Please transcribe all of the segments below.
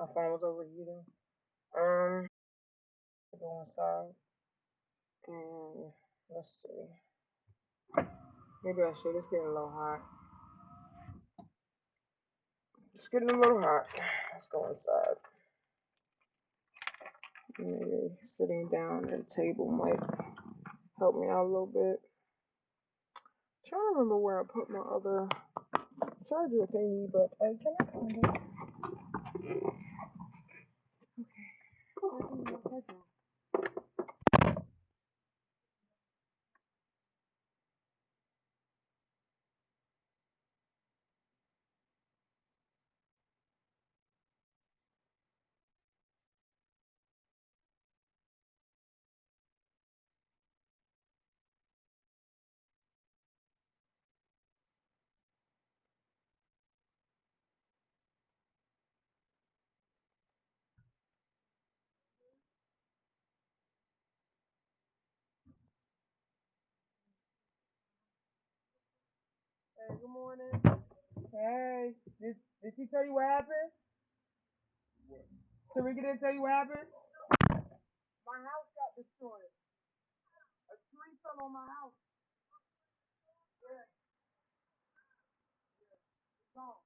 My phone was overheating. Go inside and let's see. Maybe I should. It's getting a little hot. It's getting a little hot. Let's go inside. Maybe sitting down at a table might help me out a little bit. I'm trying to remember where I put my other charger thingy, but I cannot find it. Hey, good morning. Hey, did she tell you what happened? Tarika didn't tell you what happened? My house got destroyed. A tree fell on my house. Yeah, it's gone.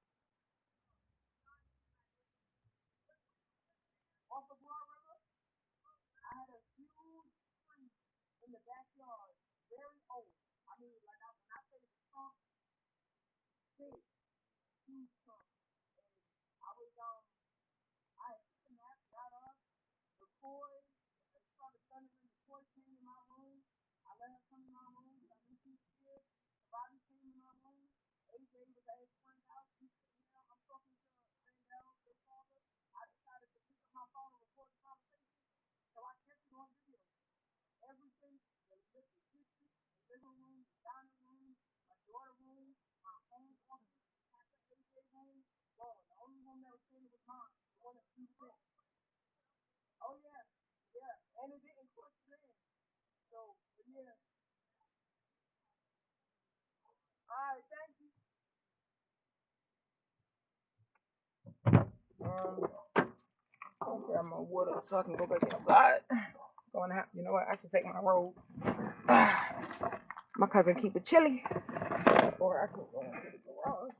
Off the Broad River, I had a huge tree in the backyard, very old. I mean, like when I say the trunk, big, huge trunk. And I was I had took a nap, got up, the boy started thundering. The boy came in my room. I let her come in my room. I knew she was scared. Bobby came in my room. AJ was at his friend's house. He's sitting there. I'm talking to Randall, their father. I decided to pick up my phone and record the conversation. So I kept it on video. Everything, the kitchen, the living room, the dining room, my daughter's room, my own office, Pastor AJ room. Well, the only room that was standing was mine. The one that was in. Oh yeah, yeah, and it didn't push it in. So, but yeah. All right, thank you. Okay, I'm gonna water so I can go back inside. Going out. You know what? I should take my robe. My cousin keep it chilly, or I can go into the garage.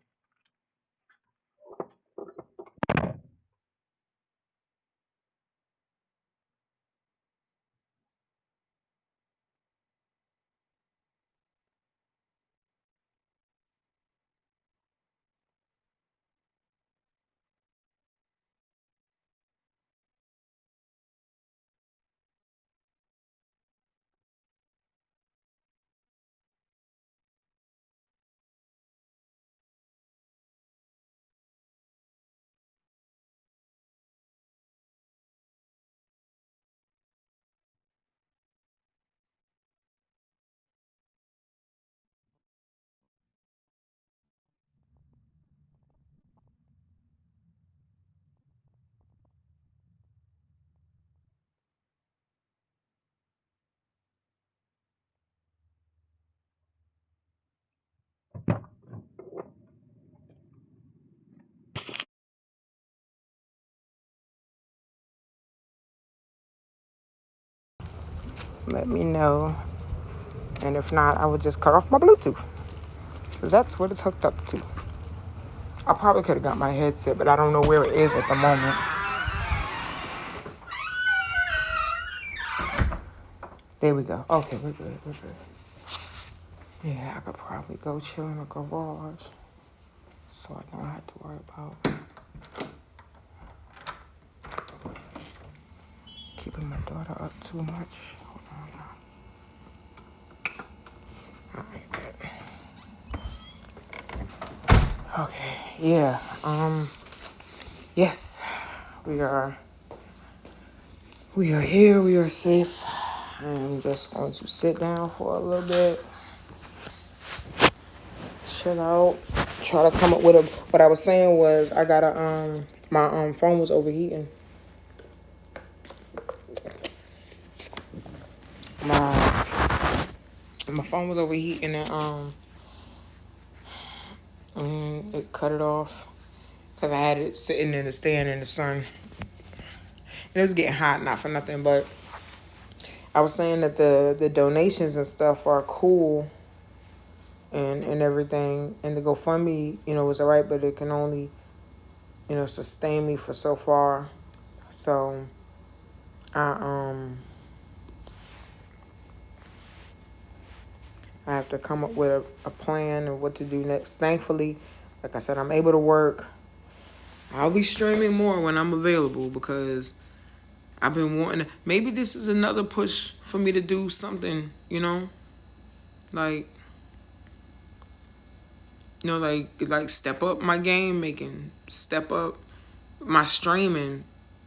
Let me know, and if not, I would just cut off my Bluetooth, cause that's what it's hooked up to. I probably could have got my headset, but I don't know where it is at the moment. There we go. Okay, we're good. We're good. Yeah, I could probably go chill in the garage, so I don't have to worry about keeping my daughter up too much. Hold on now. Alright, good. Okay, yeah. Yes, we are here. We are safe. I'm just going to sit down for a little bit, chill out, try to come up with a. What I was saying was I got a my phone was overheating. My phone was overheating and it cut it off because I had it sitting in the stand in the sun. it was getting hot, not for nothing, but I was saying that the donations and stuff are cool and everything, and the GoFundMe, was alright, but it can only, sustain me for so far. So I I have to come up with a plan of what to do next. Thankfully, like I said, I'm able to work. I'll be streaming more when I'm available because I've been wanting to. Maybe this is another push for me to do something, like like step up my game making, step up my streaming,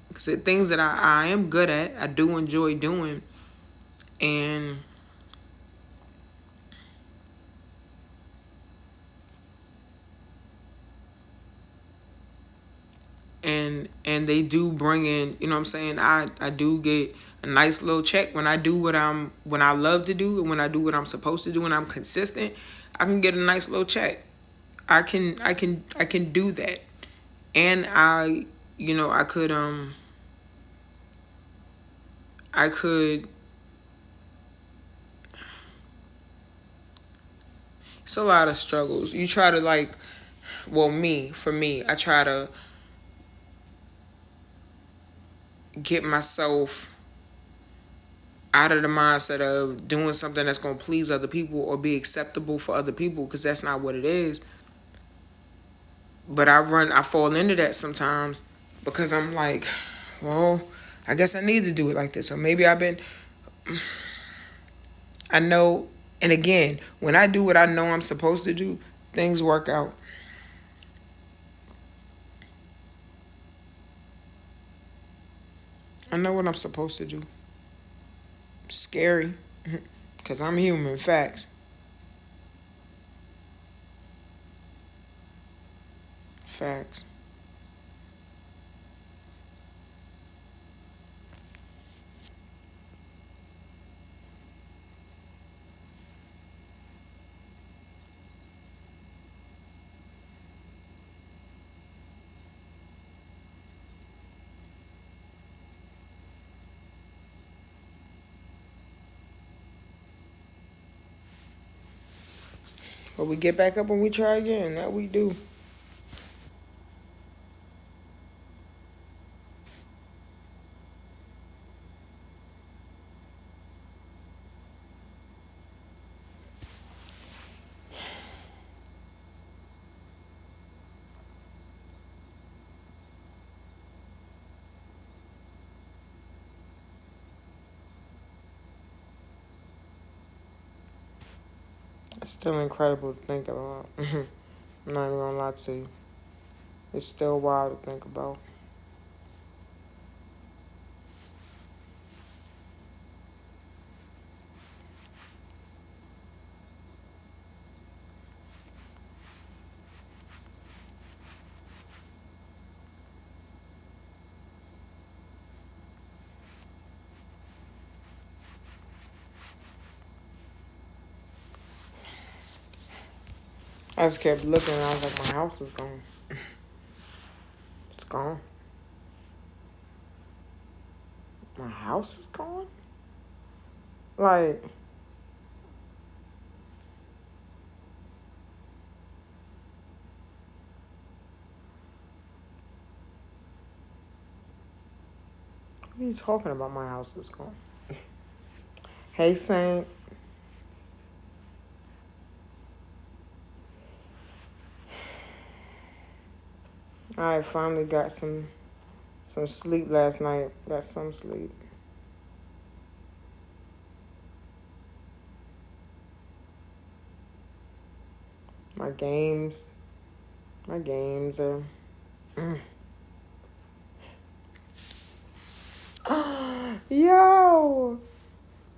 because things that I am good at, I do enjoy doing, and and they do bring in, what I'm saying, I do get a nice little check when I do when I love to do, and when I do what I'm supposed to do, and I'm consistent. I can get a nice little check. I can do that, and I could I could. It's a lot of struggles. You try to, like, well, for me, I try to get myself out of the mindset of doing something that's going to please other people or be acceptable for other people, because that's not what it is. But I fall into that sometimes because I'm like, well, I guess I need to do it like this. Or maybe I know, and again, when I do what I know I'm supposed to do, things work out. I know what I'm supposed to do. Scary, because I'm human. Facts. Facts. But we get back up and we try again. That we do. It's still incredible to think about. I'm not even gonna lie to you. It's still wild to think about. I just kept looking and I was like, my house is gone. It's gone. My house is gone? Like, what are you talking about? My house is gone. Hey, Saint. I finally got some sleep last night. Got some sleep. My games. My games are. Yo!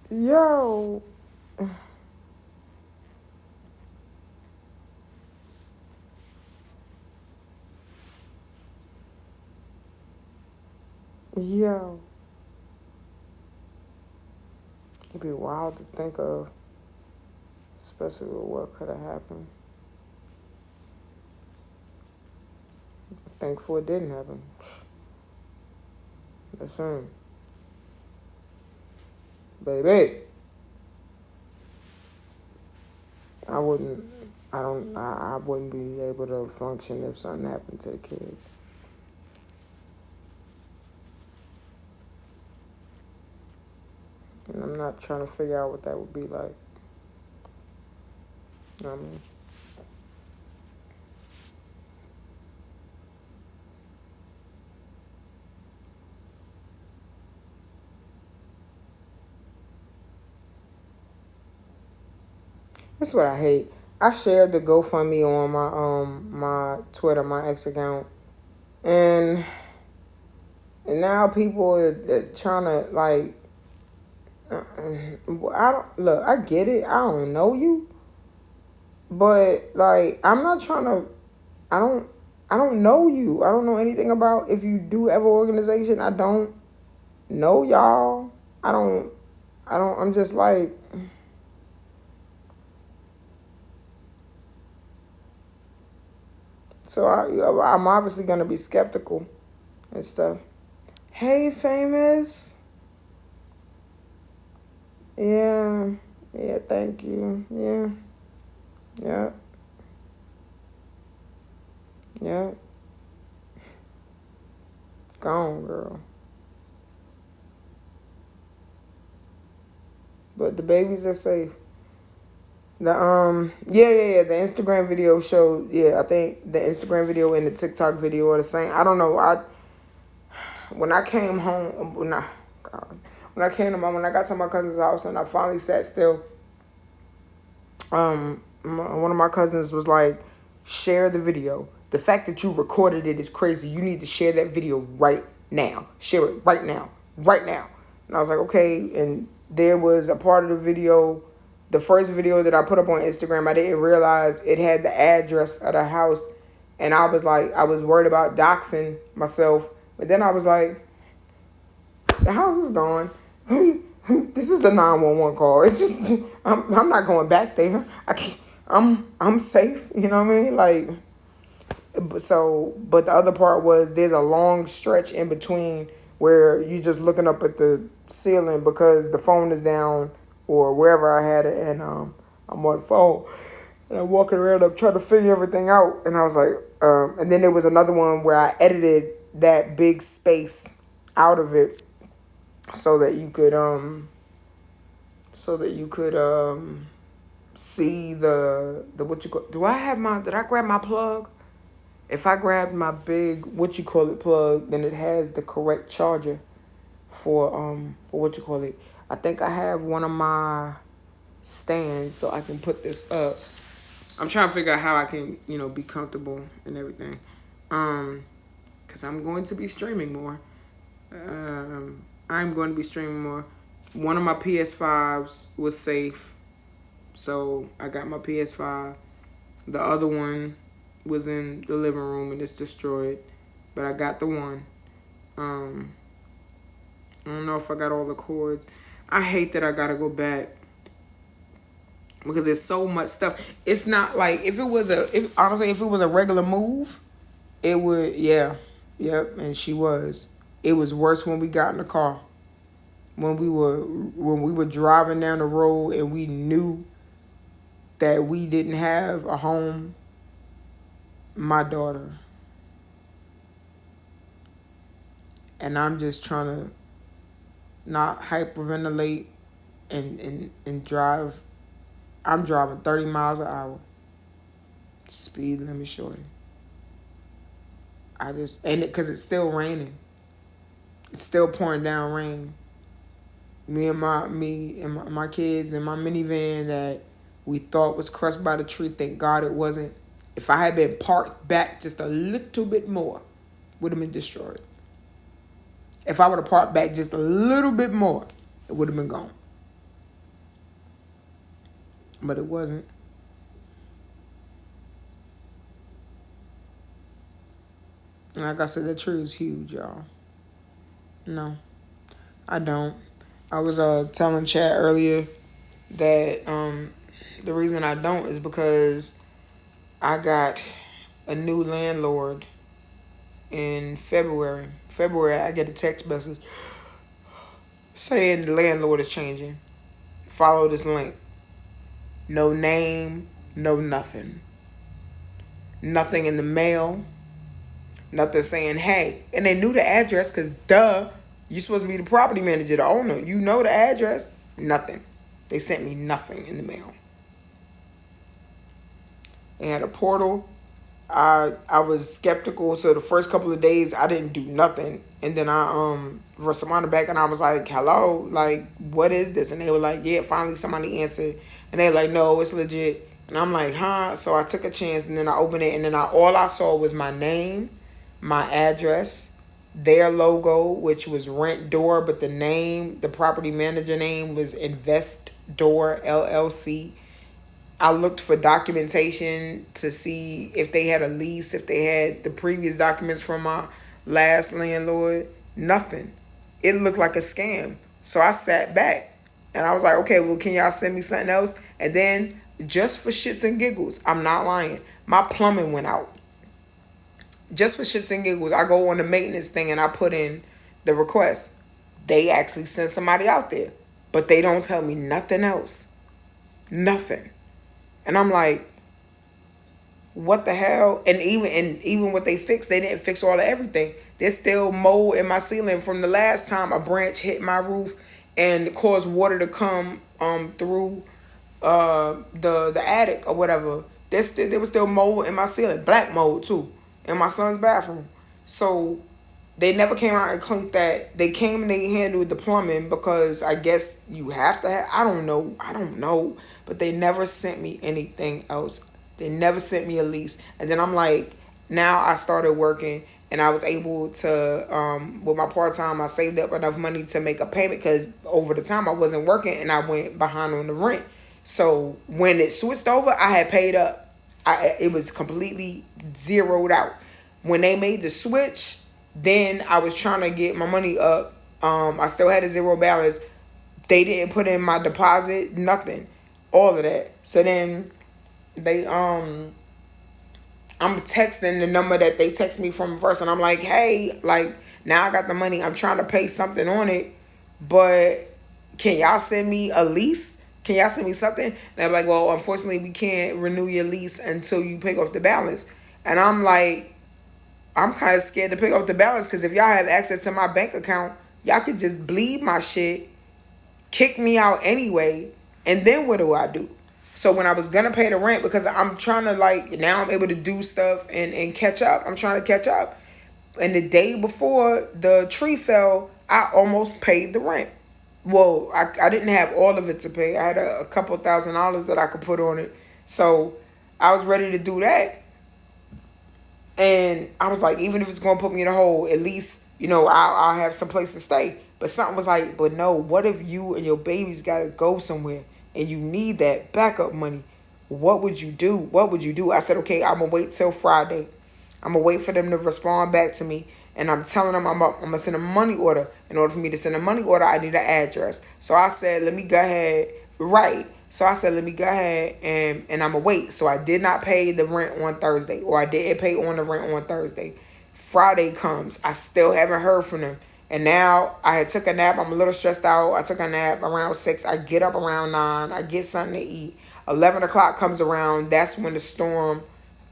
Yo! Yo. It'd be wild to think of, especially with what could have happened. Thankful it didn't happen. Listen, baby, I wouldn't. I don't. I wouldn't be able to function if something happened to the kids. And I'm not trying to figure out what that would be like. You know what I mean? That's what I hate. I shared the GoFundMe on my Twitter, my ex account, and now people are trying to like. I don't look. I get it. I don't know you, but like I'm not trying to. I don't. I don't know you. I don't know anything about if you do have an organization. I don't know y'all. I don't. I don't. I'm just like. So I'm obviously gonna be skeptical and stuff. Hey, famous. Yeah. Yeah. Thank you. Yeah. Yeah. Yeah. Gone, girl. But the babies are safe. The the Instagram video showed, yeah, I think the Instagram video and the TikTok video are the same. I don't know. When I came home God, when I got to my cousin's house and I finally sat still, one of my cousins was like, share the video. The fact that you recorded it is crazy. You need to share that video right now. Share it right now. Right now. And I was like, okay. And there was a part of the video, the first video that I put up on Instagram, I didn't realize it had the address of the house. And I was like, I was worried about doxing myself. But then I was like, the house is gone. This is the 911 call. It's just I'm not going back there. I can't, I'm safe. You know what I mean? Like, so, but the other part was there's a long stretch in between where you just looking up at the ceiling because the phone is down or wherever I had it, and I'm on the phone and I'm walking around. I'm trying to figure everything out, and I was like, and then there was another one where I edited that big space out of it so that you could see the what you call. Did I grab my plug? If I grabbed my big what you call it plug, then it has the correct charger for what you call it. I think I have one of my stands so I can put this up. I'm trying to figure out how I can, be comfortable and everything. Cause I'm going to be streaming more. I'm going to be streaming more. One of my PS5s was safe, so I got my PS5. The other one was in the living room and it's destroyed, but I got the one. I don't know if I got all the cords. I hate that I gotta go back because there's so much stuff. It's not like if it was if it was a regular move, it would, yeah, yep. And she was. It was worse when we got in the car. When we were driving down the road and we knew that we didn't have a home. My daughter and I'm just trying to not hyperventilate and drive. I'm driving 30 miles an hour. Speed limit, shorty. Because it's still raining. It's still pouring down rain. Me and my kids and my minivan that we thought was crushed by the tree. Thank God it wasn't. If I had been parked back just a little bit more, would have been destroyed. If I would have parked back just a little bit more, it would have been gone. But it wasn't. And like I said, the tree is huge, y'all. No, I don't. I was telling Chad earlier that the reason I don't is because I got a new landlord in February. February, I get a text message saying the landlord is changing. Follow this link. No name, no nothing. Nothing in the mail. Nothing saying, hey. And they knew the address because, duh, you're supposed to be the property manager, the owner. You know the address. Nothing. They sent me nothing in the mail. They had a portal. I was skeptical, so the first couple of days I didn't do nothing, and then I responded back and I was like, "Hello, like what is this?" And they were like, "Yeah." Finally, somebody answered, and they were like, "No, it's legit." And I'm like, "Huh?" So I took a chance, and then I opened it, and then all I saw was my name, my address, their logo, which was Rent Door, but the name, the property manager name was Invest Door LLC. I looked for documentation to see if they had a lease, if they had the previous documents from my last landlord. Nothing. It looked like a scam. So I sat back and I was like, okay, well, can y'all send me something else? And then, just for shits and giggles, I'm not lying, my plumbing went out. Just for shits and giggles, I go on the maintenance thing and I put in the request. They actually send somebody out there, but they don't tell me nothing else. Nothing. And I'm like, what the hell? And even what they fixed, they didn't fix all of everything. There's still mold in my ceiling from the last time a branch hit my roof and caused water to come through the attic or whatever. There was still mold in my ceiling, black mold too, in my son's bathroom. So they never came out and cleaned that. They came and they handled the plumbing because I guess you have to have. I don't know, but they never sent me anything else. They never sent me a lease. And then I'm like, now I started working and I was able to, with my part time, I saved up enough money to make a payment because over the time I wasn't working and I went behind on the rent. So when it switched over, I had paid up. It was completely zeroed out. When they made the switch, then I was trying to get my money up. I still had a zero balance. They didn't put in my deposit, nothing, all of that. So then they I'm texting the number that they text me from first, and I'm like, hey, like now I got the money. I'm trying to pay something on it, but can y'all send me a lease? Can y'all send me something? And they're like, well, unfortunately, we can't renew your lease until you pay off the balance. And I'm like, I'm kind of scared to pick up the balance because if y'all have access to my bank account, y'all could just bleed my shit, kick me out anyway, and then what do I do? So when I was gonna pay the rent, because I'm trying to like now I'm able to do stuff and catch up. I'm trying to catch up. And the day before the tree fell, I almost paid the rent. Well, I didn't have all of it to pay. I had a couple $1,000s that I could put on it. So I was ready to do that. And I was like, even if it's going to put me in a hole, at least, I'll have some place to stay. But something was like, but no, what if you and your babies got to go somewhere and you need that backup money? What would you do? What would you do? I said, okay, I'm going to wait till Friday. I'm going to wait for them to respond back to me. And I'm telling them I'm going to send a money order. In order for me to send a money order, I need an address. So I said, let me go ahead. Right. So I said, let me go ahead and I'm going to wait. So I did not pay the rent on Thursday, or I didn't pay on the rent on Thursday. Friday comes. I still haven't heard from them. And now I had took a nap. I'm a little stressed out. I took a nap around 6. I get up around 9. I get something to eat. 11 o'clock comes around. That's when the storm,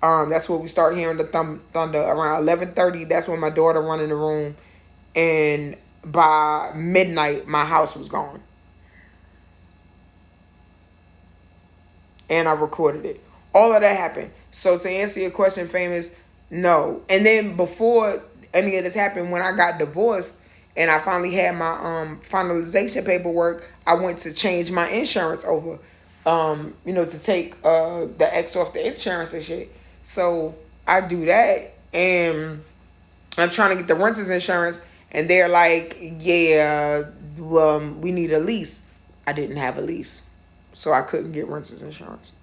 that's when we start hearing the thunder. Around 11:30, that's when my daughter run in the room. And by midnight, my house was gone. And I recorded it. All of that happened. So to answer your question, famous, no. And then before any of this happened, when I got divorced and I finally had my finalization paperwork, I went to change my insurance over. To take the X off the insurance and shit. So I do that and I'm trying to get the renters insurance and they're like, yeah, we need a lease. I didn't have a lease. So I couldn't get renters insurance.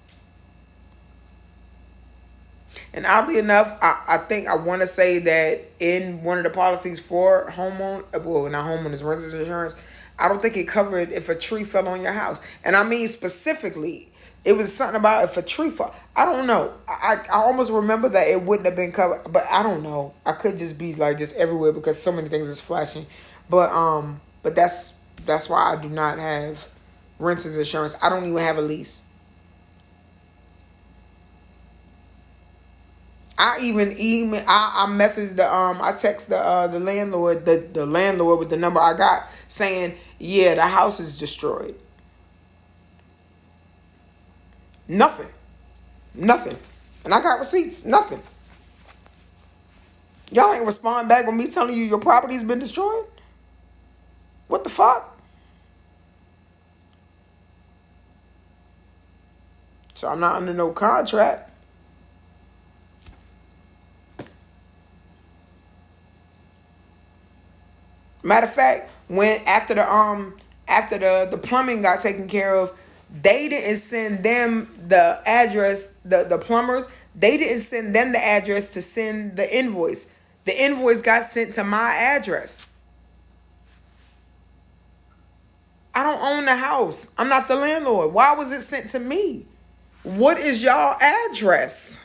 And oddly enough, I think I want to say that in one of the policies for not homeowners, renters insurance, I don't think it covered if a tree fell on your house. And I mean specifically, It was something about if a tree fall. I don't know. I almost remember that it wouldn't have been covered, but I don't know. I could just be like just everywhere because so many things is flashing. But that's why I do not have renters insurance. I don't even have a lease. I even email. I messaged I text the landlord, the landlord with the number I got saying, yeah, the house is destroyed. Nothing. Nothing. And I got receipts. Nothing. Y'all ain't respond back with me telling you your property's been destroyed. What the fuck? So I'm not under no contract. Matter of fact, when after the plumbing got taken care of, they didn't send them the address, the plumbers, they didn't send them the address to send the invoice. The invoice got sent to my address. I don't own the house. I'm not the landlord. Why was it sent to me? What is y'all address?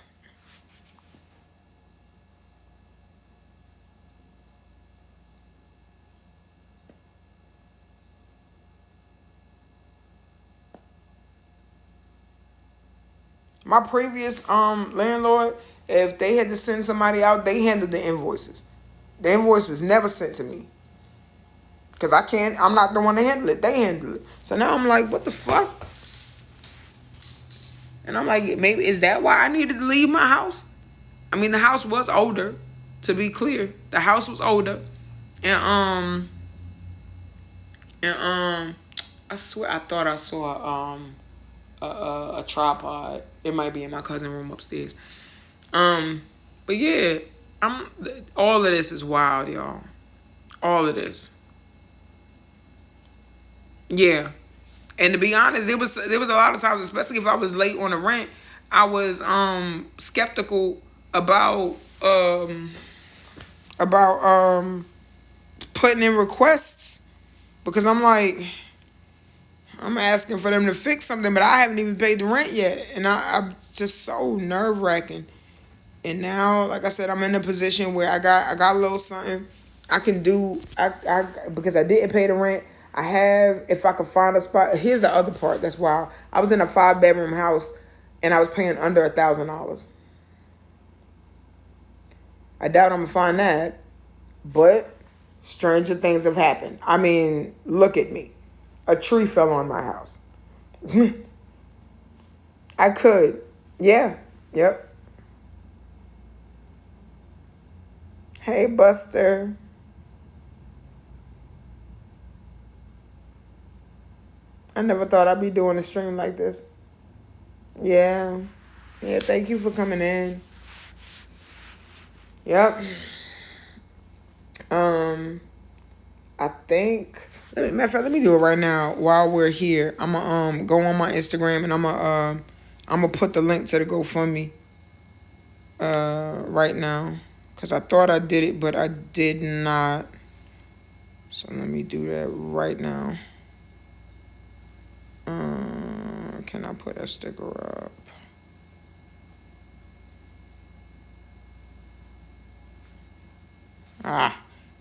My previous landlord, if they had to send somebody out, they handled the invoices. The invoice was never sent to me. Cause I can't, I'm not the one to handle it. They handle it. So now I'm like, what the fuck? And I'm like, maybe is that why I needed to leave my house? I mean, the house was older, to be clear. The house was older. And and I swear I thought I saw a tripod. It might be in my cousin's room upstairs. But yeah, I'm all of this is wild, y'all. All of this. Yeah. And to be honest, there was a lot of times, especially if I was late on the rent, I was skeptical about um about putting in requests because I'm like I'm asking for them to fix something, but I haven't even paid the rent yet, and I'm just so nerve wracking. And now, like I said, I'm in a position where I got a little something I can do. I because I didn't pay the rent. I have if I could find a spot. Here's the other part. That's wild. I was in a 5-bedroom house, and I was paying under $1,000. I doubt I'm gonna find that, but stranger things have happened. I mean, look at me. A tree fell on my house. I could. Yeah. Yep. Hey, Buster. I never thought I'd be doing a stream like this. Yeah. Yeah, thank you for coming in. Yep. Um, I think matter of fact, let me do it right now while we're here. I'ma go on my Instagram and I'ma put the link to the GoFundMe right now. Cause I thought I did it, but I did not. So let me do that right now. Can I put a sticker up? Ah,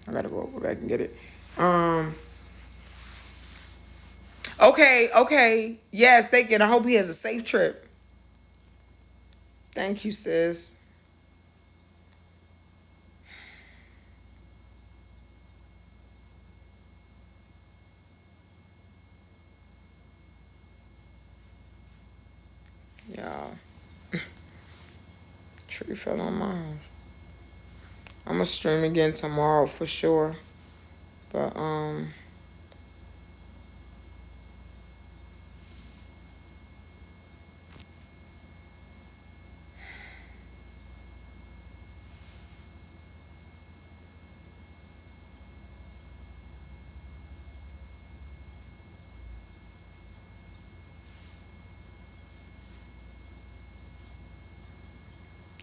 I gotta go back and get it. Okay. Yes, thank you. And I hope he has a safe trip. Thank you, sis. Yeah, tree fell on my house. I'm gonna stream again tomorrow for sure. But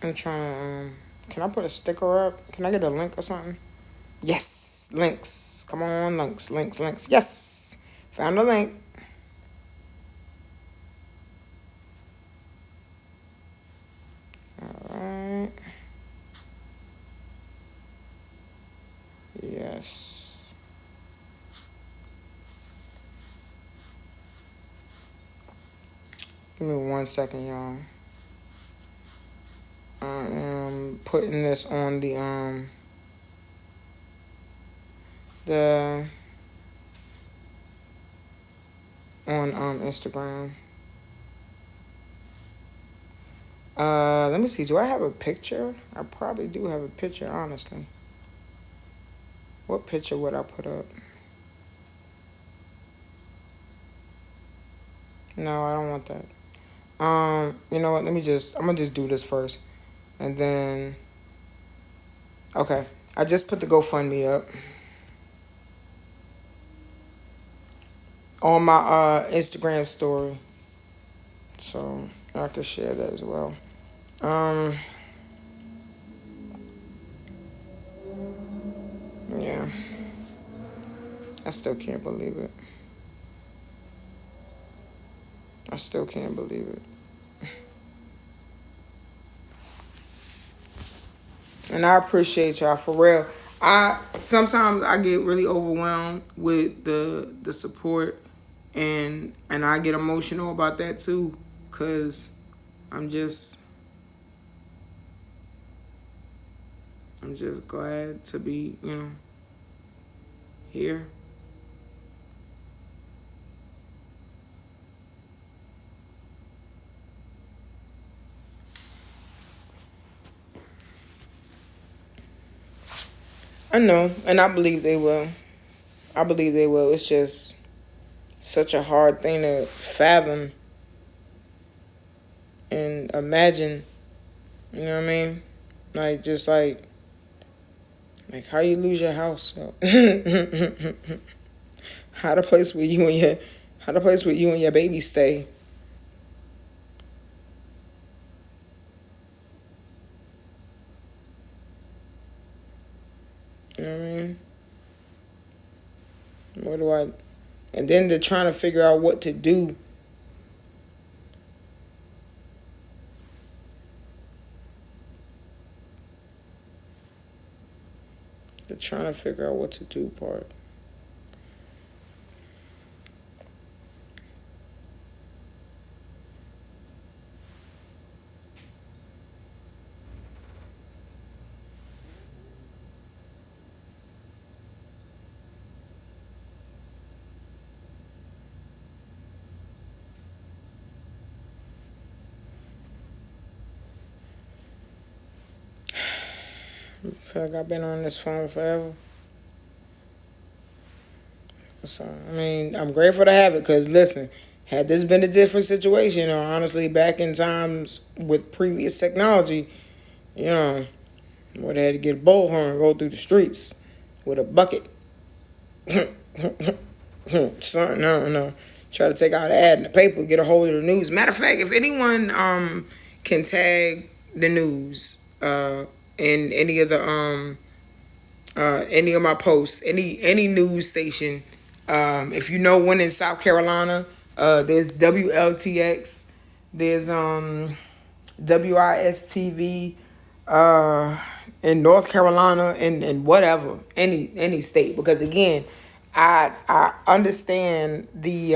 I'm trying to can I put a sticker up? Can I get a link or something? Yes, links. Come on, links. Yes, found the link. this. Give me 1 second, y'all. I am putting this on the on Instagram. Let me see. Do I have a picture? I probably do have a picture, honestly. What picture would I put up? No, I don't want that. You know what? I'm gonna just do this first. And then okay. I just put the GoFundMe up on my Instagram story. So I could share that as well. Um yeah. I still can't believe it. I still can't believe it. And I appreciate y'all for real. I sometimes I get really overwhelmed with the support, and I get emotional about that too, cause I'm just I'm just glad to be, here. I know, and I believe they will. I believe they will. It's just such a hard thing to fathom and imagine. You know what I mean? Like just like how you lose your house. how the place where you and your how the place where you and your baby stay. You know what I mean? What do I? And then they're trying to figure out what to do. They're trying to figure out what to do part. I feel like I've been on this phone forever. So, I mean, I'm grateful to have it because, listen, had this been a different situation, or honestly, back in times with previous technology, you know, would have had to get a bullhorn and go through the streets with a bucket. Something, I don't know. Try to take out an ad in the paper, get a hold of the news. Matter of fact, if anyone can tag the news in any of my posts, any news station. If you know one in South Carolina, there's WLTX, there's WISTV, in North Carolina, and whatever, any state. Because again, I understand the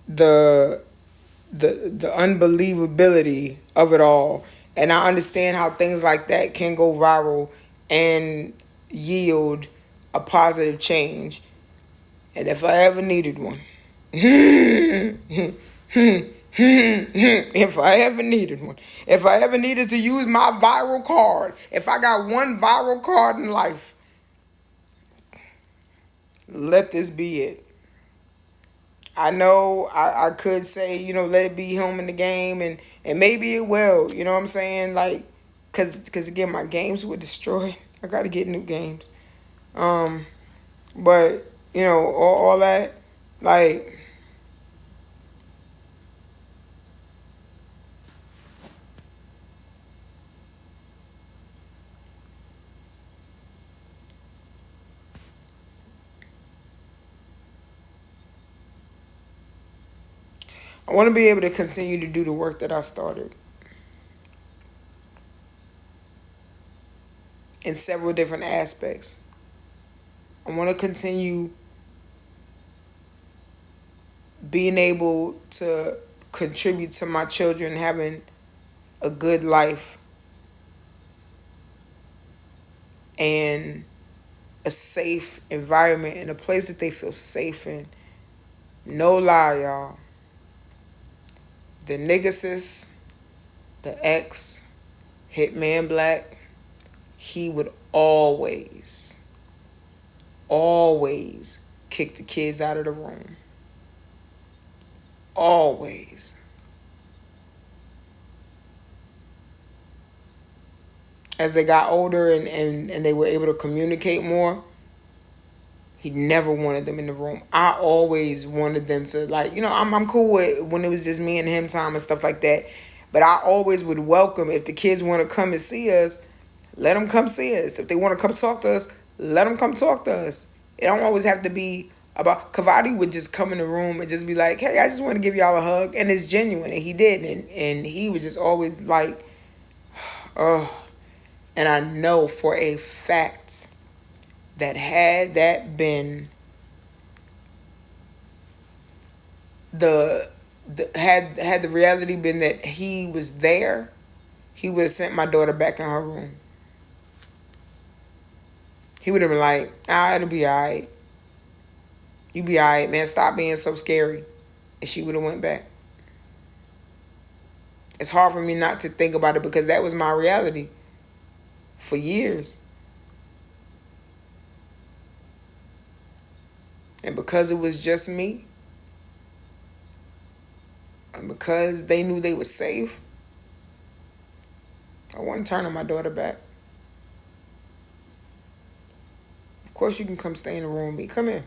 the the unbelievability of it all, and I understand how things like that can go viral and yield a positive change. And if I ever needed one, if I ever needed to use my viral card, if I got one viral card in life, let this be it. I know I could say, let it be home in the game, and maybe it will, you know what I'm saying? Like, cause again, my games were destroyed. I got to get new games. Um, but, all that, like, I want to be able to continue to do the work that I started. in several different aspects. I want to continue being able to contribute to my children having a good life and a safe environment and a place that they feel safe in. No lie, y'all. The nigga sis, the ex, Hitman Black, he would always kick the kids out of the room. Always. As they got older and they were able to communicate more, he never wanted them in the room. I always wanted them to, like, I'm cool with when it was just me and him time and stuff like that. But I always would welcome, if the kids want to come and see us, let them come see us. If they want to come talk to us, let them come talk to us. It don't always have to be about. Kavadi would just come in the room and just be like, hey, I just want to give y'all a hug. And it's genuine. And he did. And he was just always like, oh. And I know for a fact that had that been had the reality been that he was there, he would have sent my daughter back in her room. He would have been like, it'll be alright. You be alright, man. Stop being so scary. And she would have went back. It's hard for me not to think about it because that was my reality for years. And because it was just me, and because they knew they were safe, I wasn't turning my daughter back. Of course you can come stay in the room with me. Come here.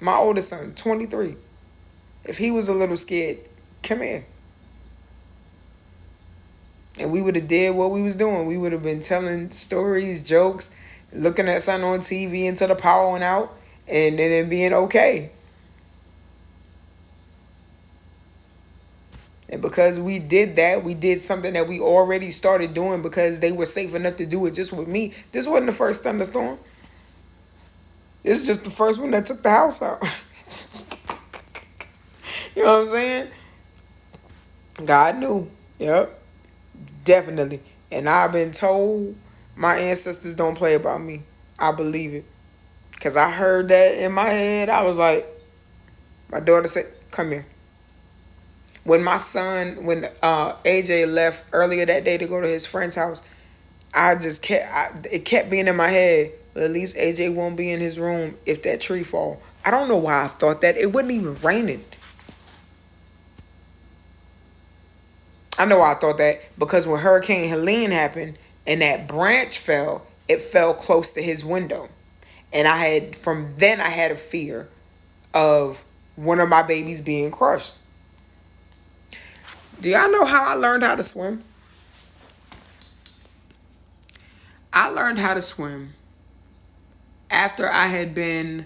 My oldest son, 23. If he was a little scared, come here. And we would have did what we was doing. We would have been telling stories, jokes, looking at something on TV until the power went out, and then it being okay. And because we did that, we did something that we already started doing because they were safe enough to do it just with me. This wasn't the first thunderstorm. This is just the first one that took the house out. You know what I'm saying? God knew. Yep. Definitely. And I've been told my ancestors don't play about me. I believe it. Because I heard that in my head. I was like, my daughter said, come here. When AJ left earlier that day to go to his friend's house, it kept being in my head, well, at least AJ won't be in his room if that tree fall. I don't know why I thought that. It wasn't even raining. I know why I thought that because when Hurricane Helene happened and that branch fell, it fell close to his window. And from then I had a fear of one of my babies being crushed. Do y'all know how I learned how to swim? I learned how to swim after I had been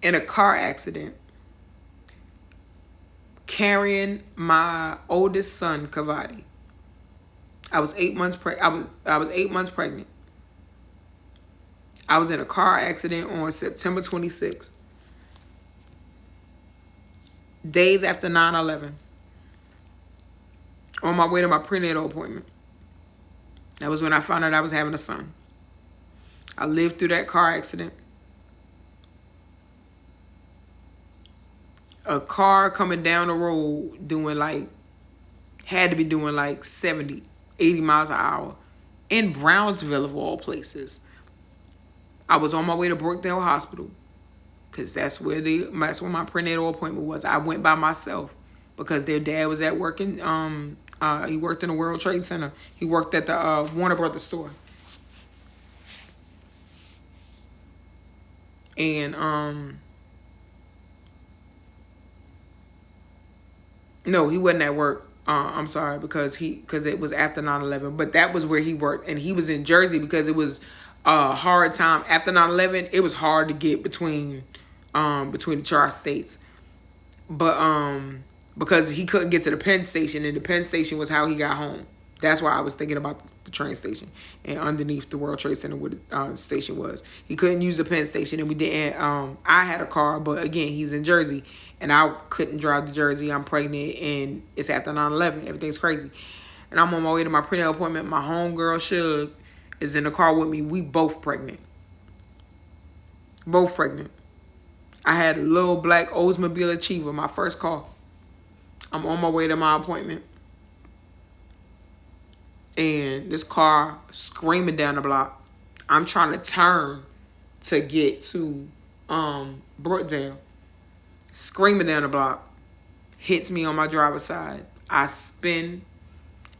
in a car accident carrying my oldest son, Kavadi. I was 8 months I was 8 months pregnant. I was in a car accident on September 26th. Days after 9/11. On my way to my prenatal appointment. That was when I found out I was having a son. I lived through that car accident. A car coming down the road had to be doing like 70, 80 miles an hour in Brownsville of all places. I was on my way to Brookdale Hospital because that's where my prenatal appointment was. I went by myself because their dad was at work in he worked in the World Trade Center. He worked at the Warner Brothers store. And no, he wasn't at work. I'm sorry, because it was after 9/11. But that was where he worked, and he was in Jersey because it was a hard time after 9/11. It was hard to get between the tri-states, but because he couldn't get to the Penn Station, and the Penn Station was how he got home. That's why I was thinking about the train station and underneath the World Trade Center where the station was. He couldn't use the Penn Station, and we didn't. I had a car, but again, he's in Jersey, and I couldn't drive to Jersey. I'm pregnant, and it's after 9/11. Everything's crazy, and I'm on my way to my prenatal appointment. My homegirl Shug is in the car with me. We both pregnant. Both pregnant. I had a little black Oldsmobile Achiever, my first car. I'm on my way to my appointment. And this car screaming down the block. I'm trying to turn to get to Brookdale. Screaming down the block. Hits me on my driver's side. I spin,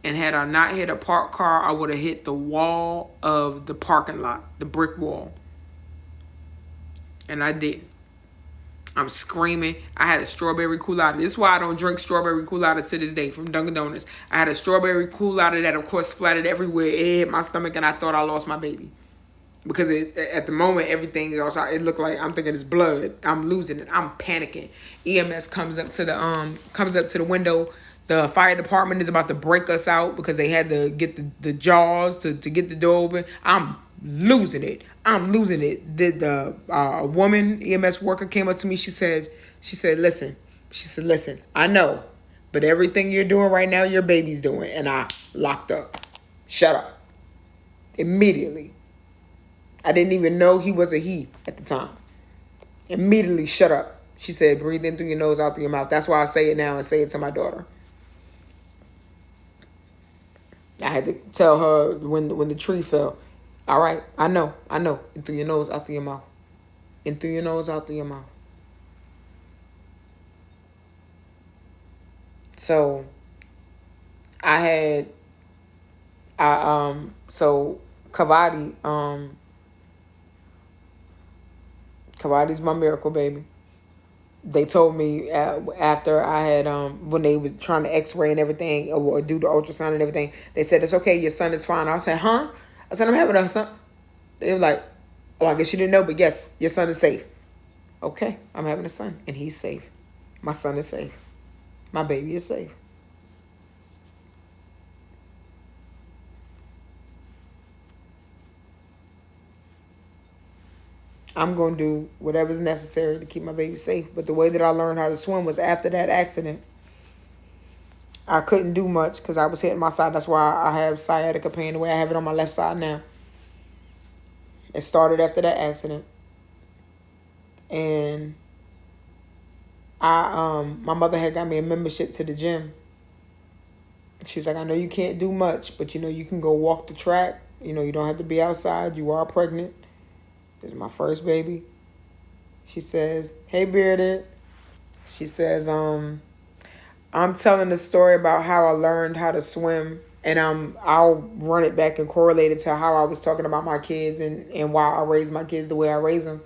and had I not hit a parked car, I would have hit the wall of the parking lot, the brick wall. And I didn't. I'm screaming. I had a strawberry culotta. This is why I don't drink strawberry culotta to this day from Dunkin' Donuts. I had a strawberry culotta that, of course, splattered everywhere. It hit my stomach, and I thought I lost my baby. Because at the moment, everything else, it looked like I'm thinking it's blood. I'm losing it. I'm panicking. EMS comes up to the window. The fire department is about to break us out because they had to get the jaws to get the door open. I'm losing it. I'm losing it. The woman EMS worker came up to me. She said, listen. She said, listen, I know, but everything you're doing right now, your baby's doing. And I locked up. Shut up. Immediately. I didn't even know he was a he at the time. Immediately shut up. She said, breathe in through your nose, out through your mouth. That's why I say it now and say it to my daughter. I had to tell her when the tree fell. All right, I know. In through your nose, out through your mouth. In through your nose, out through your mouth. So so Kavadi's my miracle baby. They told me after I had when they was trying to X-ray and everything or do the ultrasound and everything, they said it's okay, your son is fine. I said, huh? I said, I'm having a son. They were like, oh, I guess you didn't know, but yes, your son is safe. Okay, I'm having a son and he's safe. My son is safe. My baby is safe. I'm going to do whatever's necessary to keep my baby safe. But the way that I learned how to swim was after that accident. I couldn't do much because I was hitting my side. That's why I have sciatica pain the way I have it on my left side now. It started after that accident. And my mother had got me a membership to the gym. She was like, I know you can't do much, but you can go walk the track. You don't have to be outside. You are pregnant. This is my first baby. She says, hey, Bearded. She says, I'm telling the story about how I learned how to swim, and I'll run it back and correlate it to how I was talking about my kids and why I raise my kids the way I raise them,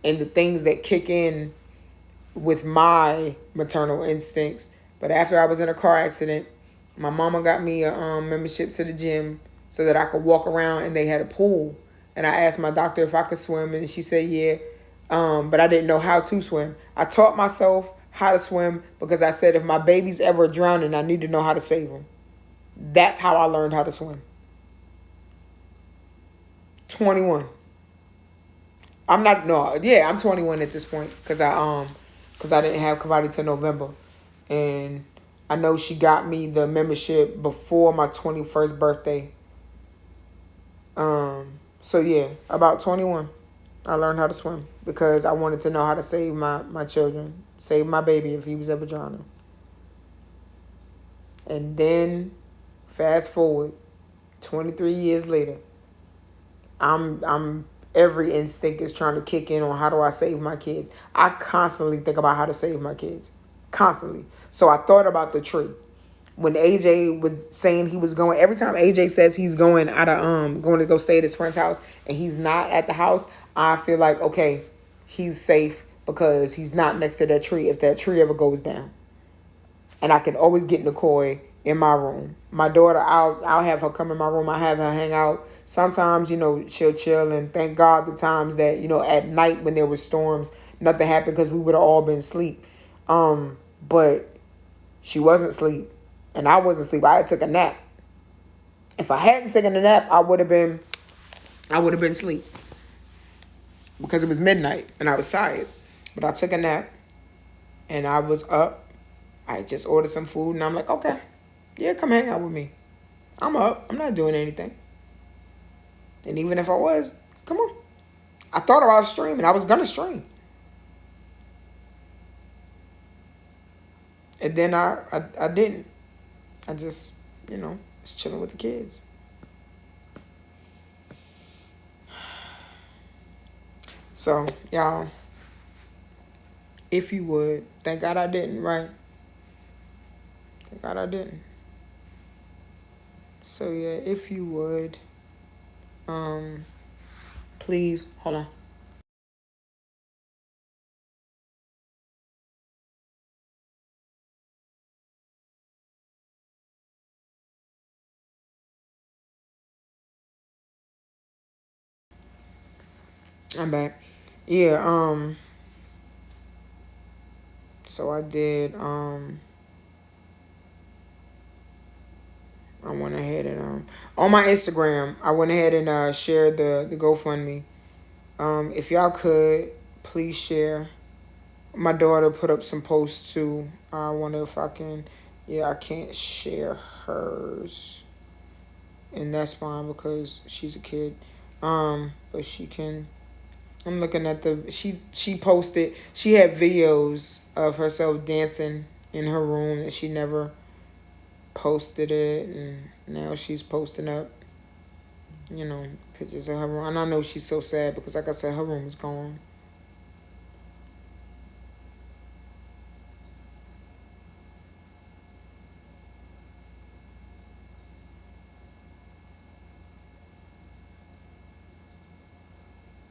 and the things that kick in with my maternal instincts. But after I was in a car accident, my mama got me a membership to the gym so that I could walk around, and they had a pool. And I asked my doctor if I could swim, and she said, yeah. But I didn't know how to swim. I taught myself how to swim because I said if my baby's ever drowning, I need to know how to save them. That's how I learned how to swim. 21. I'm 21 at this point because I didn't have Kavadi till November. And I know she got me the membership before my 21st birthday. So yeah, about 21, I learned how to swim because I wanted to know how to save my children, save my baby if he was ever drowning. And then, fast forward, 23 years later, I'm every instinct is trying to kick in on how do I save my kids. I constantly think about how to save my kids, constantly. So I thought about the tree. When AJ was saying he was going, every time AJ says he's going going to go stay at his friend's house and he's not at the house, I feel like, okay, he's safe because he's not next to that tree if that tree ever goes down. And I can always get Nicole in my room. My daughter, I'll have her come in my room. I have her hang out. Sometimes, she'll chill, and thank God the times that, at night when there were storms, nothing happened because we would have all been asleep. But she wasn't asleep. And I wasn't asleep. I had took a nap. If I hadn't taken a nap, I would have been asleep because it was midnight and I was tired. But I took a nap and I was up. I just ordered some food and I'm like, okay, yeah, come hang out with me. I'm up. I'm not doing anything. And even if I was, come on. I thought about streaming. I was gonna stream. And then I didn't. I just, was chilling with the kids. So, y'all, if you would, thank God I didn't, right? Thank God I didn't. So yeah, if you would, um, please hold on. I'm back. Yeah, so I did, I went ahead and, on my Instagram, I went ahead and, shared the GoFundMe. If y'all could, please share. My daughter put up some posts too. I wonder if I can, yeah, I can't share hers. And that's fine because she's a kid. But she can, I'm looking at she posted, she had videos of herself dancing in her room and she never posted it, and now she's posting up, pictures of her room. And I know she's so sad because like I said, her room is gone.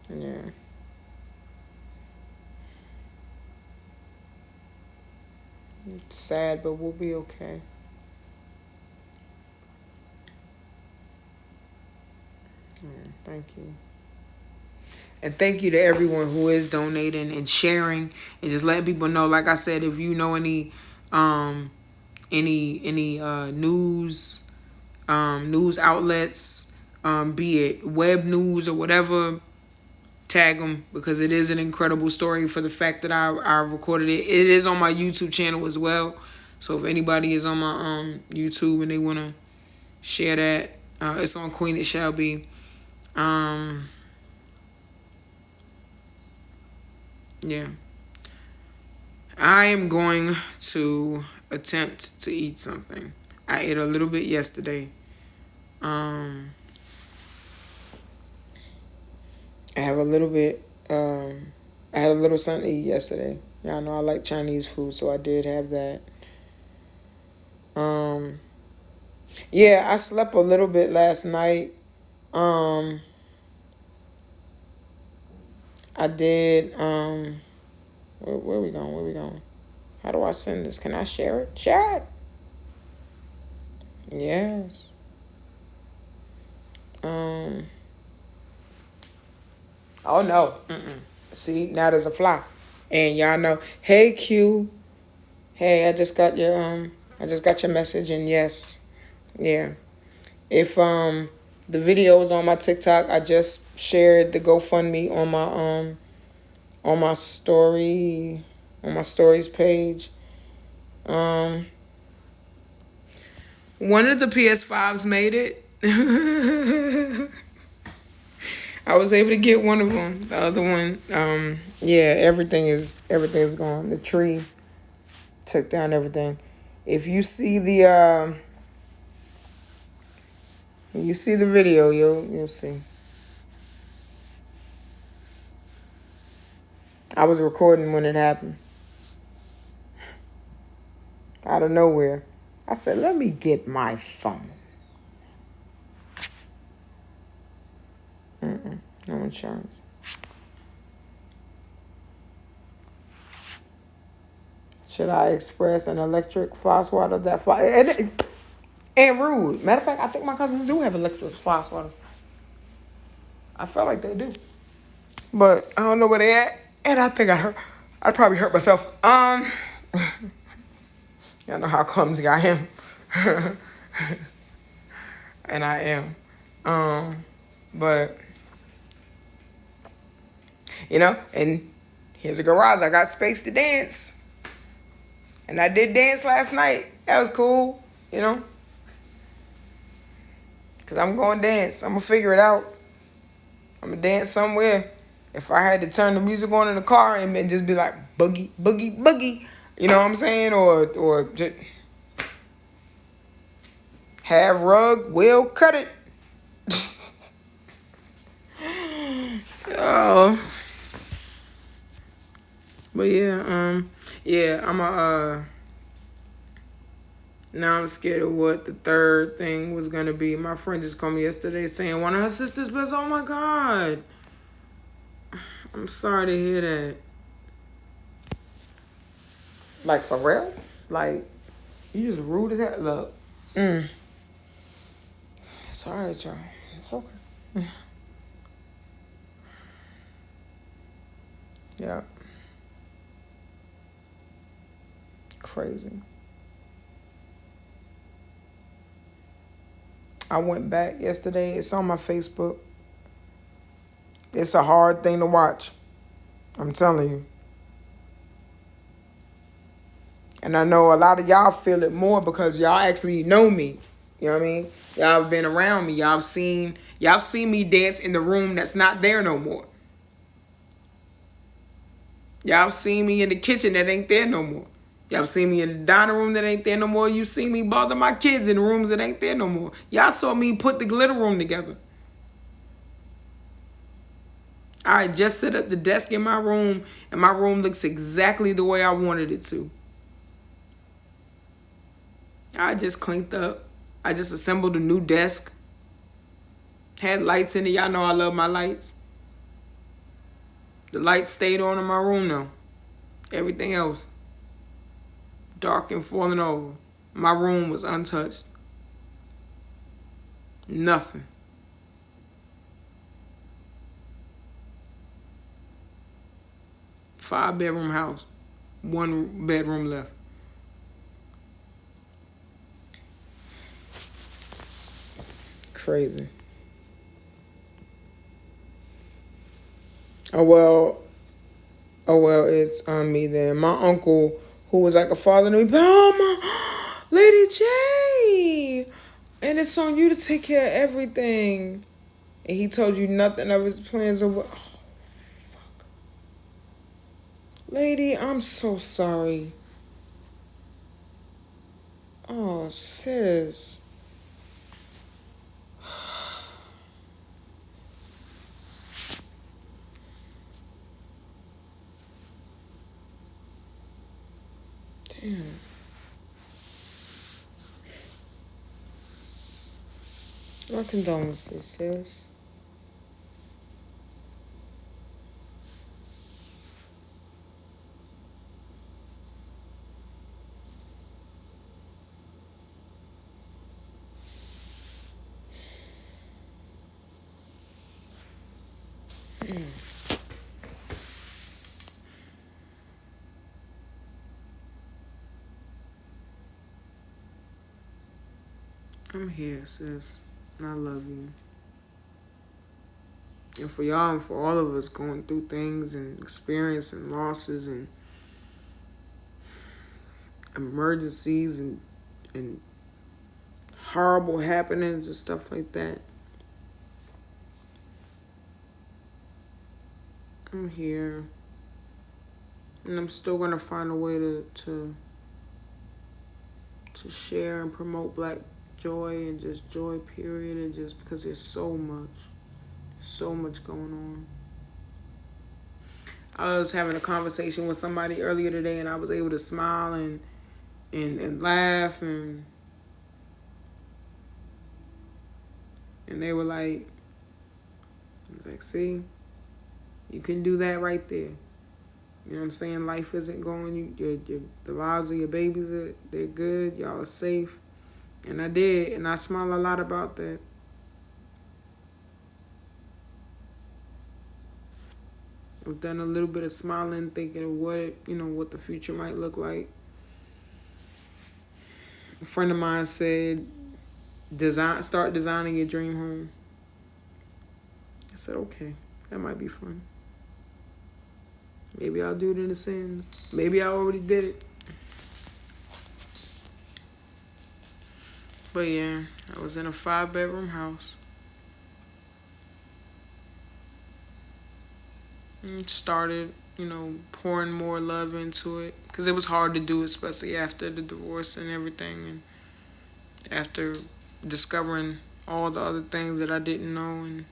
Yeah. It's sad, but we'll be okay. Thank you. And thank you to everyone who is donating and sharing and just letting people know. Like I said, if you know um, any news outlets, be it web news or whatever, tag them because it is an incredible story for the fact that I recorded it. It is on my YouTube channel as well. So if anybody is on my YouTube and they want to share that, it's on Queen It Shall Be. Yeah. I am going to attempt to eat something. I ate a little bit yesterday. Um, I have a little bit. I had a little something to eat yesterday. Y'all know I like Chinese food, so I did have that. Um, yeah, I slept a little bit last night. Um, I did. Where we going? Where we going? How do I send this? Can I share it? Share it. Yes. Um. Oh no. Mm-mm. See, now there's a fly, and y'all know. Hey Q. Hey, I just got your message, and yes, yeah. If the video is on my TikTok, I just shared the GoFundMe on my story on my stories page. Um, One of the PS5s made it. I was able to get one of them. The other one, yeah, everything is gone. The tree took down everything. If you see the video, you'll see. I was recording when it happened. Out of nowhere. I said, let me get my phone. No insurance. Should I express an electric fly swatter that fly? And rude. Matter of fact, I think my cousins do have electric fly swatters. I feel like they do. But I don't know where they at. And I think I probably hurt myself. Y'all know how clumsy I am. and I am. But and here's a garage. I got space to dance, and I did dance last night. That was cool, you know, cause I'm going to dance. I'm gonna figure it out. I'm gonna dance somewhere. If I had to turn the music on in the car and then just be like boogie, boogie, boogie, you know what I'm saying, or just have rug, will cut it. Oh, but yeah, yeah, I'm a. Now I'm scared of what the third thing was gonna be. My friend just called me yesterday saying one of her sisters was. Oh my god, I'm sorry to hear that. Like for real? Like you just rude as hell. Look, it's alright, y'all. It's okay. Yeah, crazy. I went back yesterday. It's on my Facebook. It's a hard thing to watch. I'm telling you. And I know a lot of y'all feel it more because y'all actually know me. You know what I mean? Y'all have been around me. Y'all have seen me dance in the room that's not there no more. Y'all have seen me in the kitchen that ain't there no more. Y'all have seen me in the dining room that ain't there no more. You seen me bother my kids in the rooms that ain't there no more. Y'all saw me put the glitter room together. I just set up the desk in my room, and my room looks exactly the way I wanted it to. I just cleaned up. I just assembled a new desk. Had lights in it. Y'all know I love my lights. The lights stayed on in my room though. Everything else, dark and falling over. My room was untouched. Nothing. 5 bedroom house. 1 bedroom left. Crazy. Oh well. Oh well, it's on me then. My uncle, who was like a father to me, Lady J, and it's on you to take care of everything. And he told you nothing of his plans or what. Oh, lady, I'm so sorry. Oh, sis. Damn. My condolences, sis. I'm here, sis. I love you. And for y'all and for all of us going through things and experiencing losses and emergencies and horrible happenings and stuff like that. I'm here. And I'm still gonna find a way to share and promote black joy and just joy period, and just because there's so much going on. I was having a conversation with somebody earlier today and I was able to smile and laugh and they were like, I was like, see, you can do that right there. You know what I'm saying? Life isn't going. The lives of your babies, they're good. Y'all are safe. And I did. And I smile a lot about that. I've done a little bit of smiling, thinking of what the future might look like. A friend of mine said, start designing your dream home. I said, okay, that might be fun. Maybe I'll do it in The Sims. Maybe I already did it. But yeah, I was in a 5 bedroom house. And started, pouring more love into it. Because it was hard to do, especially after the divorce and everything. And after discovering all the other things that I didn't know. And,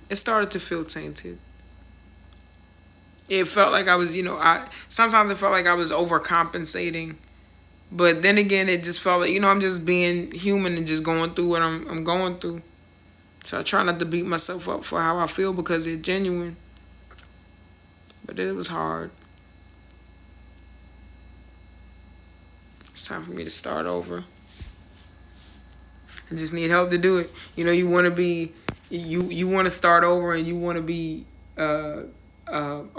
it started to feel tainted. It felt like I was, sometimes it felt like I was overcompensating. But then again, it just felt like, I'm just being human and just going through what I'm going through. So I try not to beat myself up for how I feel because it's genuine. But it was hard. It's time for me to start over. I just need help to do it. You want to be, you want to start over, and you want to be a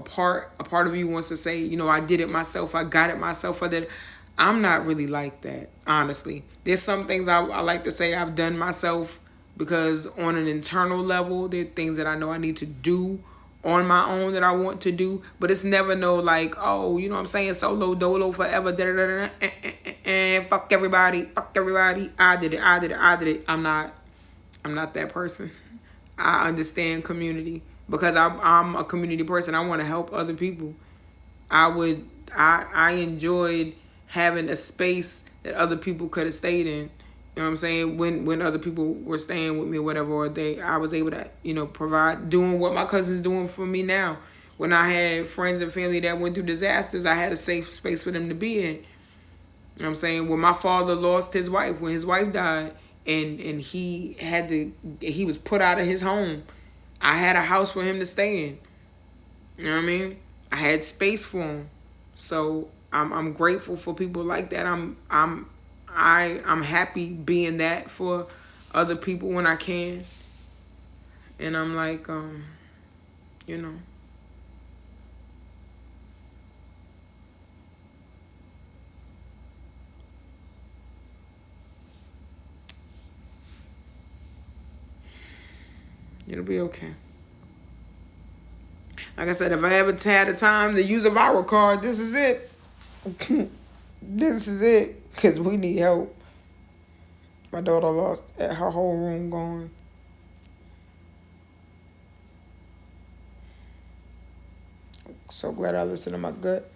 part of you wants to say, I did it myself, I got it myself, I did it. I'm not really like that, honestly. There's some things I like to say I've done myself because on an internal level, there are things that I know I need to do on my own that I want to do, but it's never no like, oh, you know what I'm saying, solo dolo forever, da da da da, fuck everybody, I did it, I did it. I'm not that person. I understand community because I'm a community person. I want to help other people. I enjoyed having a space that other people could have stayed in. You know what I'm saying? When other people were staying with me or whatever, or I was able to, provide, doing what my cousin's doing for me now. When I had friends and family that went through disasters, I had a safe space for them to be in. You know what I'm saying? When my father lost his wife, when his wife died, and he was put out of his home, I had a house for him to stay in. You know what I mean? I had space for him. So I'm grateful for people like that. I'm happy being that for other people when I can. And I'm like, you know, it'll be okay. Like I said, if I ever had the time to use a viral card, this is it. This is it. Because we need help. My daughter lost her whole room gone. So glad I listened to my gut.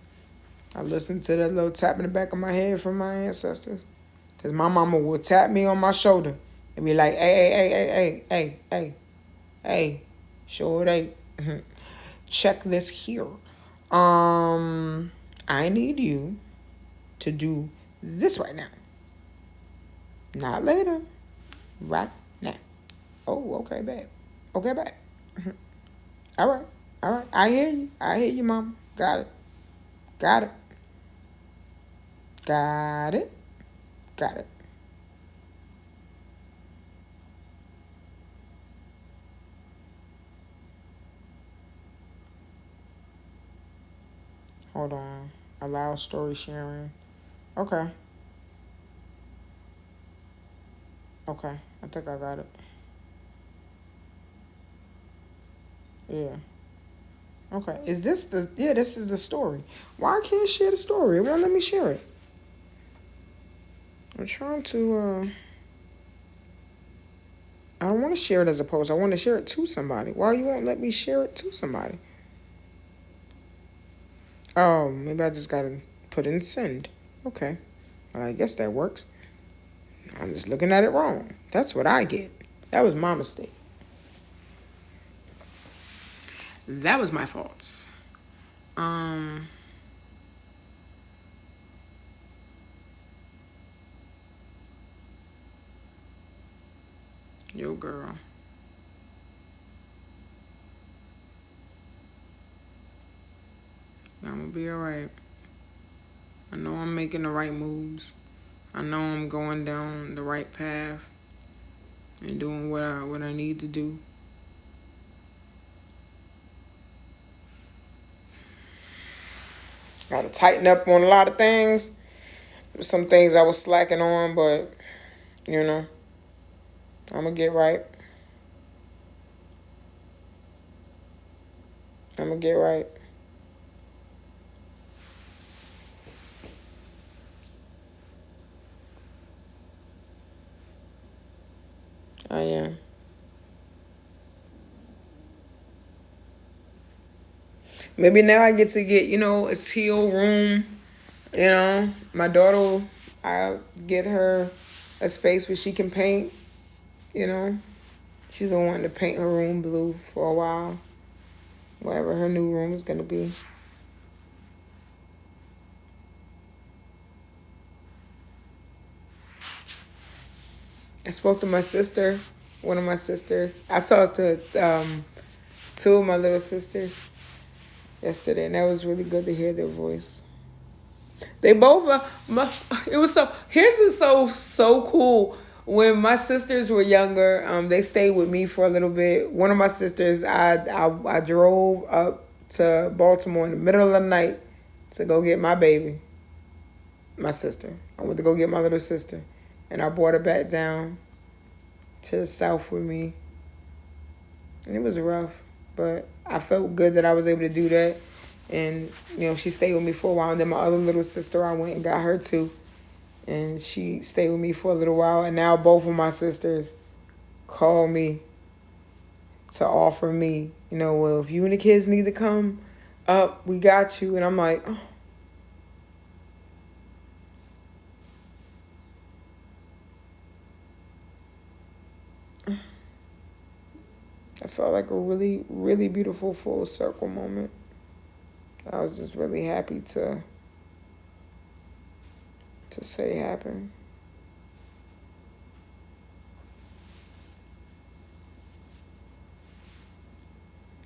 I listened to that little tap in the back of my head from my ancestors. Because my mama would tap me on my shoulder and be like, hey, hey, hey, hey, hey, hey, hey, sure they check this here. I need you to do this right now. Not later. Right now. Oh, okay, babe. Okay, babe. All right. All right. I hear you. I hear you, mama. Got it. Got it. Got it. Got it. Hold on. Allow story sharing. Okay. Okay. I think I got it. Yeah. Okay. Is this the yeah, this is the story. Why can't I share the story? Well, let me share it. I'm trying to I don't want to share it as a post. I want to share it to somebody. Why you won't let me share it to somebody? Oh, maybe I just gotta put in send. Okay. Well, I guess that works. I'm just looking at it wrong. That's what I get. That was my mistake. That was my fault. Um, yo, girl. I'm gonna be alright. I know I'm making the right moves. I know I'm going down the right path and doing what I need to do. Got to tighten up on a lot of things. Some things I was slacking on, but You know, I'm gonna get right. I'm gonna get right. I am. Maybe now I get to get, a teal room. My daughter, I'll get her a space where she can paint. You know, she's been wanting to paint her room blue for a while. Whatever her new room is gonna be. I spoke to my sister, one of my sisters. I talked to two of my little sisters yesterday, and that was really good to hear their voice. They both, it was so. Here's what's so cool. When my sisters were younger, they stayed with me for a little bit. One of my sisters, I drove up to Baltimore in the middle of the night to go get my baby, my sister. I went to go get my little sister, and I brought her back down to the south with me. And it was rough, but I felt good that I was able to do that. And she stayed with me for a while. And then my other little sister, I went and got her too, and she stayed with me for a little while. And now both of my sisters call me to offer me, well, if you and the kids need to come up, we got you. And I'm like, oh, I felt like a really, really beautiful full circle moment. I was just really happy to say happened.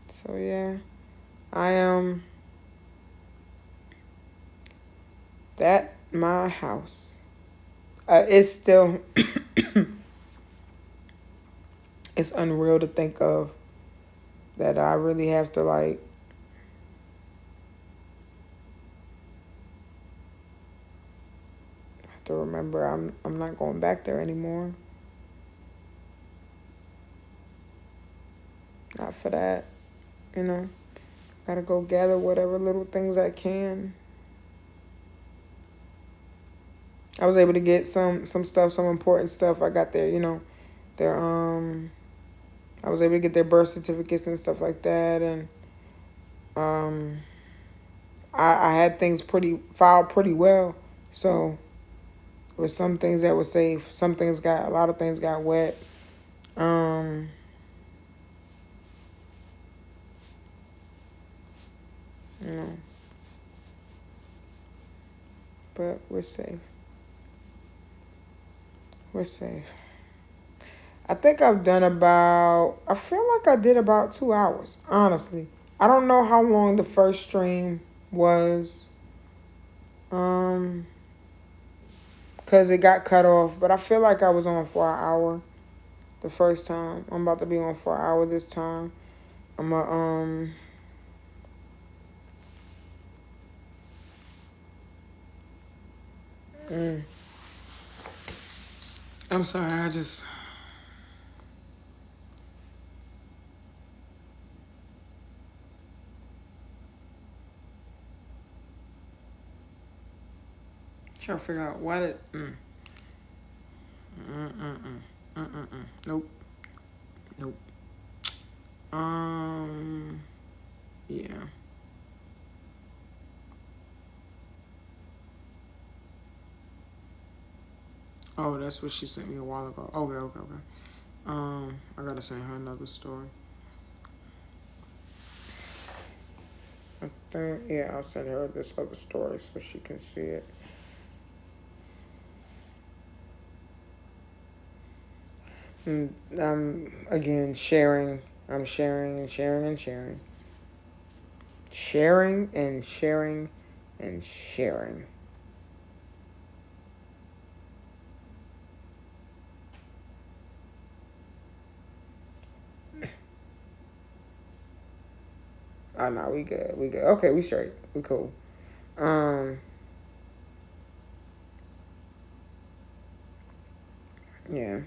So yeah, I that my house. It's still it's unreal to think of that I really have to to remember I'm not going back there anymore. Not for that, you know. Gotta go gather whatever little things I can. I was able to get some stuff, some important stuff. I got their I was able to get their birth certificates and stuff like that, and um I had things pretty filed pretty well. So there was some things that were safe. Some things got a lot of things got wet. Um you know, but we're safe. We're safe. I think I feel like I did about 2 hours, honestly. I don't know how long the first stream was, um, because it got cut off, but I feel like I was on for an hour the first time. I'm about to be on for an hour this time. I'm a, mm, I'm sorry, I just trying to figure out why did, nope, nope, um, yeah. Oh, that's what she sent me a while ago. Okay, okay, okay. I gotta send her another story. I think, yeah, I'll send her this other story so she can see it. And again sharing. I'm sharing and sharing and sharing. Sharing and sharing and sharing. Oh no, we good. We good. Okay, we straight. We cool. Um, Yeah.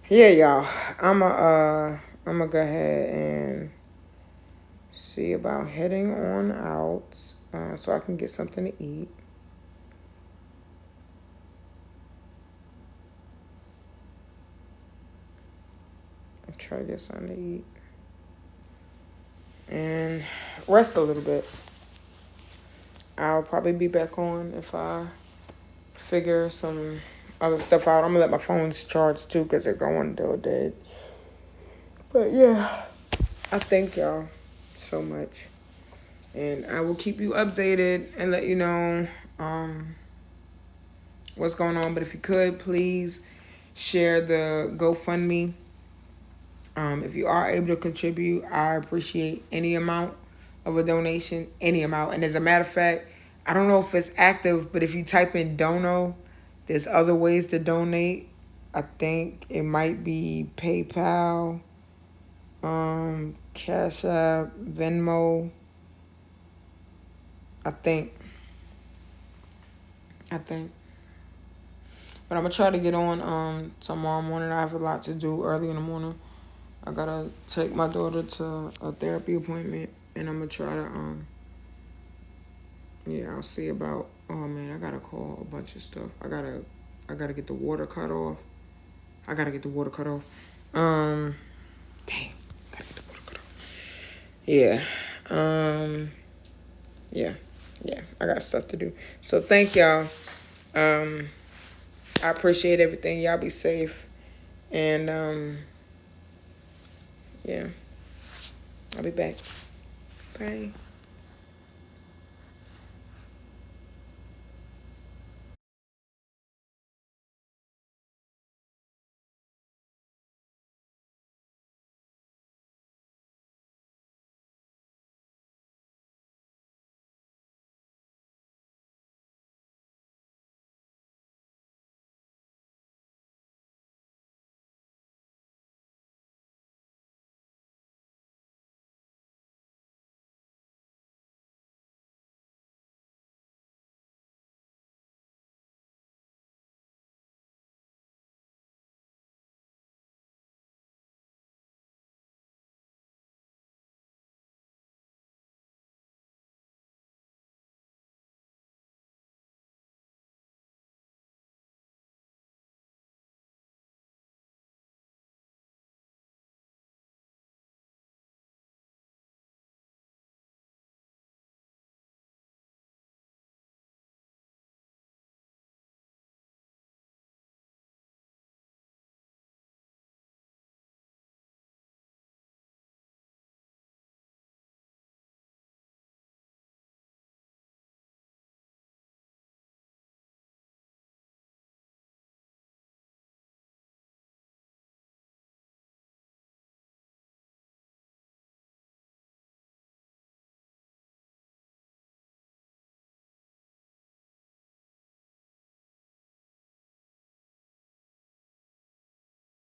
Yeah, y'all. I'ma go ahead and see about heading on out so I can get something to eat. Try to get something to eat and rest a little bit. I'll probably be back on if I figure some other stuff out. I'm gonna let my phones charge too because they're going till dead. But yeah, I thank y'all so much, and I will keep you updated and let you know what's going on. But if you could, please share the GoFundMe. If you are able to contribute, I appreciate any amount of a donation, any amount. And as a matter of fact, I don't know if it's active, but if you type in Dono, there's other ways to donate. I think it might be PayPal, Cash App, Venmo. I think. I think. But I'm gonna try to get on tomorrow morning. I have a lot to do early in the morning. I gotta take my daughter to a therapy appointment, and I'm gonna try to yeah, I'll see about. Oh man, I gotta call a bunch of stuff. I gotta get the water cut off. I gotta get the water cut off. Dang, gotta get the water cut off. Yeah, yeah, yeah. I got stuff to do. So thank y'all. Um, I appreciate everything. Y'all be safe, and yeah, I'll be back. Bye.